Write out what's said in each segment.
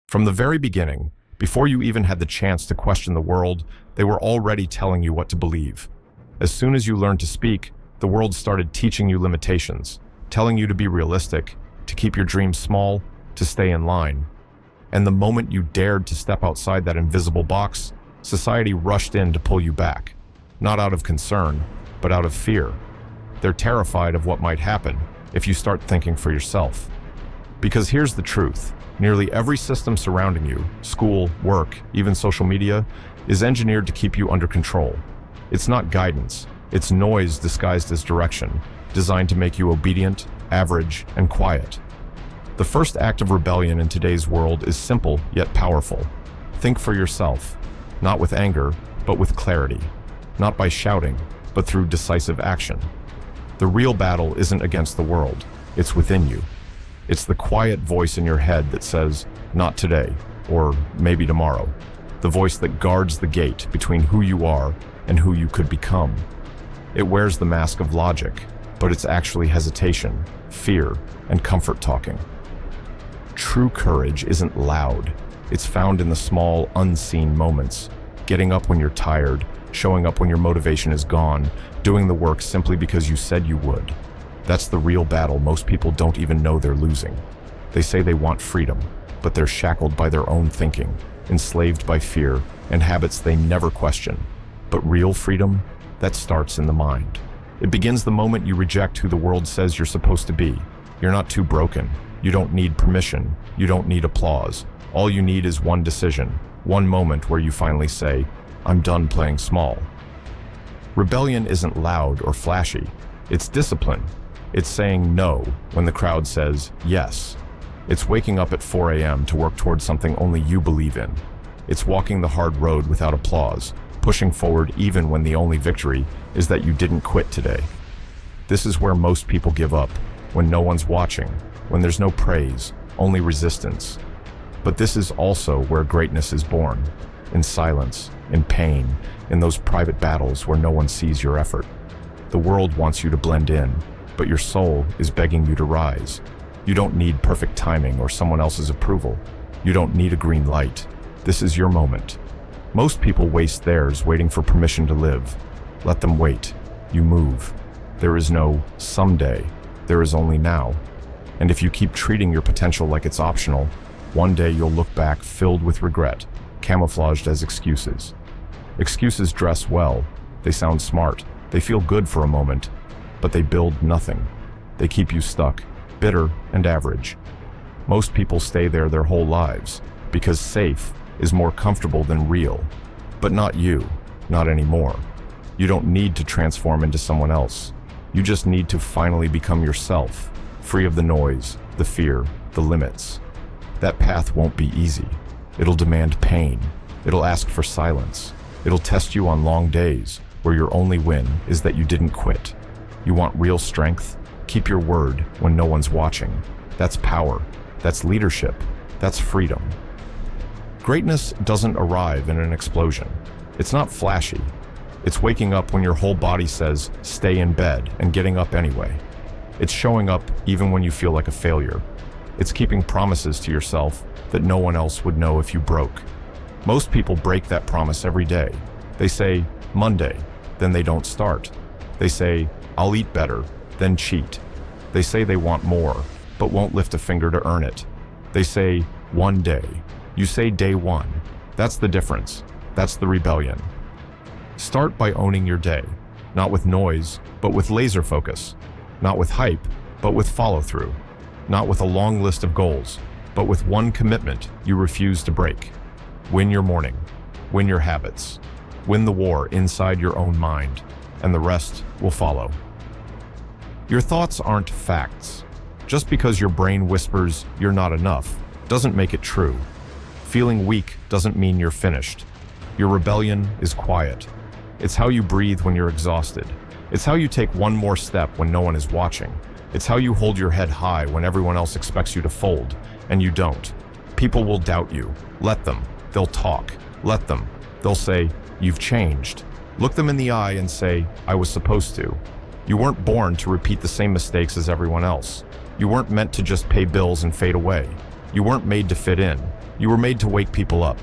From the very beginning, before you even had the chance to question the world, they were already telling you what to believe. As soon as you learned to speak, the world started teaching you limitations, telling you to be realistic, to keep your dreams small, to stay in line. And the moment you dared to step outside that invisible box, society rushed in to pull you back, not out of concern, but out of fear. They're terrified of what might happen if you start thinking for yourself. Because here's the truth. Nearly every system surrounding you, school, work, even social media, is engineered to keep you under control. It's not guidance, it's noise disguised as direction, designed to make you obedient, average, and quiet. The first act of rebellion in today's world is simple yet powerful. Think for yourself, not with anger, but with clarity. Not by shouting, but through decisive action. The real battle isn't against the world, it's within you. It's the quiet voice in your head that says, not today, or maybe tomorrow. The voice that guards the gate between who you are and who you could become. It wears the mask of logic, but it's actually hesitation, fear, and comfort talking. True courage isn't loud. It's found in the small, unseen moments. Getting up when you're tired, showing up when your motivation is gone, doing the work simply because you said you would. That's the real battle most people don't even know they're losing. They say they want freedom, but they're shackled by their own thinking, enslaved by fear and habits they never question. But real freedom, that starts in the mind. It begins the moment you reject who the world says you're supposed to be. You're not too broken. You don't need permission. You don't need applause. All you need is one decision, one moment where you finally say, I'm done playing small. Rebellion isn't loud or flashy. It's discipline. It's saying no when the crowd says yes. It's waking up at 4 a.m. to work towards something only you believe in. It's walking the hard road without applause, pushing forward even when the only victory is that you didn't quit today. This is where most people give up, when no one's watching, when there's no praise, only resistance. But this is also where greatness is born, in silence, in pain, in those private battles where no one sees your effort. The world wants you to blend in, but your soul is begging you to rise. You don't need perfect timing or someone else's approval. You don't need a green light. This is your moment. Most people waste theirs waiting for permission to live. Let them wait. You move. There is no someday. There is only now. And if you keep treating your potential like it's optional, one day you'll look back filled with regret, camouflaged as excuses. Excuses dress well. They sound smart. They feel good for a moment, but they build nothing. They keep you stuck, bitter and average. Most people stay there their whole lives because safe is more comfortable than real. But not you, not anymore. You don't need to transform into someone else. You just need to finally become yourself, free of the noise, the fear, the limits. That path won't be easy. It'll demand pain. It'll ask for silence. It'll test you on long days where your only win is that you didn't quit. You want real strength? Keep your word when no one's watching. That's power. That's leadership. That's freedom. Greatness doesn't arrive in an explosion. It's not flashy. It's waking up when your whole body says, stay in bed, and getting up anyway. It's showing up even when you feel like a failure. It's keeping promises to yourself that no one else would know if you broke. Most people break that promise every day. They say, Monday, then they don't start. They say, I'll eat better, then cheat. They say they want more, but won't lift a finger to earn it. They say, one day. You say day one. That's the difference. That's the rebellion. Start by owning your day, not with noise, but with laser focus. Not with hype, but with follow-through. Not with a long list of goals, but with one commitment you refuse to break. Win your morning. Win your habits. Win the war inside your own mind, and the rest will follow. Your thoughts aren't facts. Just because your brain whispers you're not enough doesn't make it true. Feeling weak doesn't mean you're finished. Your rebellion is quiet. It's how you breathe when you're exhausted. It's how you take one more step when no one is watching. It's how you hold your head high when everyone else expects you to fold, and you don't. People will doubt you. Let them. They'll talk. Let them. They'll say, you've changed. Look them in the eye and say, I was supposed to. You weren't born to repeat the same mistakes as everyone else. You weren't meant to just pay bills and fade away. You weren't made to fit in. You were made to wake people up,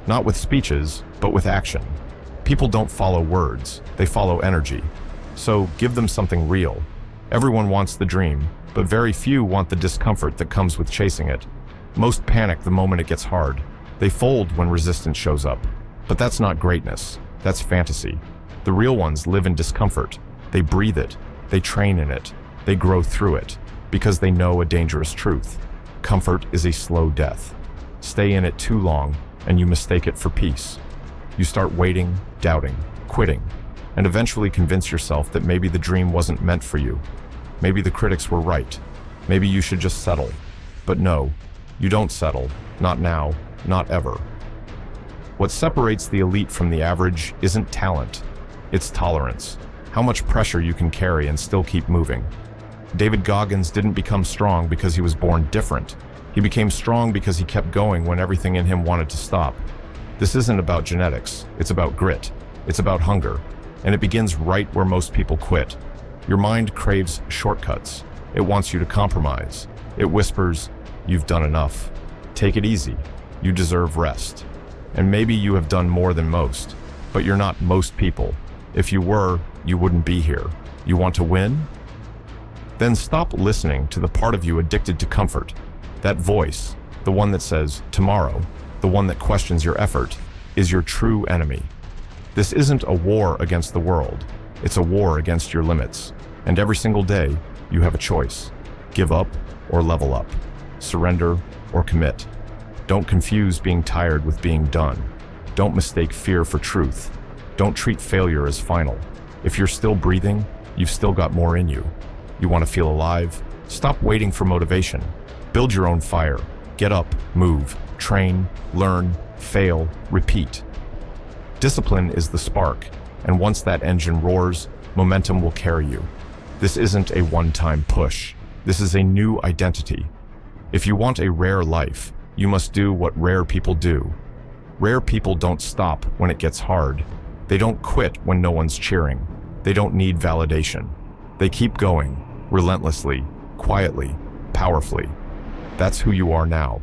not with speeches, but with action. People don't follow words, they follow energy. So give them something real. Everyone wants the dream, but very few want the discomfort that comes with chasing it. Most panic the moment it gets hard. They fold when resistance shows up. But that's not greatness, that's fantasy. The real ones live in discomfort. They breathe it, they train in it, they grow through it, because they know a dangerous truth. Comfort is a slow death. Stay in it too long, and you mistake it for peace. You start waiting, doubting, quitting, and eventually convince yourself that maybe the dream wasn't meant for you. Maybe the critics were right. Maybe you should just settle. But no, you don't settle. Not now, not ever. What separates the elite from the average isn't talent. It's tolerance. How much pressure you can carry and still keep moving. David Goggins didn't become strong because he was born different. He became strong because he kept going when everything in him wanted to stop. This isn't about genetics. It's about grit. It's about hunger. And it begins right where most people quit. Your mind craves shortcuts. It wants you to compromise. It whispers, "You've done enough. Take it easy. You deserve rest." And maybe you have done more than most, but you're not most people. If you were, you wouldn't be here. You want to win? Then stop listening to the part of you addicted to comfort. That voice, the one that says, tomorrow, the one that questions your effort, is your true enemy. This isn't a war against the world. It's a war against your limits. And every single day, you have a choice. Give up or level up. Surrender or commit. Don't confuse being tired with being done. Don't mistake fear for truth. Don't treat failure as final. If you're still breathing, you've still got more in you. You want to feel alive? Stop waiting for motivation. Build your own fire. Get up, move, train, learn, fail, repeat. Discipline is the spark, and once that engine roars, momentum will carry you. This isn't a one-time push. This is a new identity. If you want a rare life, you must do what rare people do. Rare people don't stop when it gets hard. They don't quit when no one's cheering. They don't need validation. They keep going, relentlessly, quietly, powerfully. That's who you are now.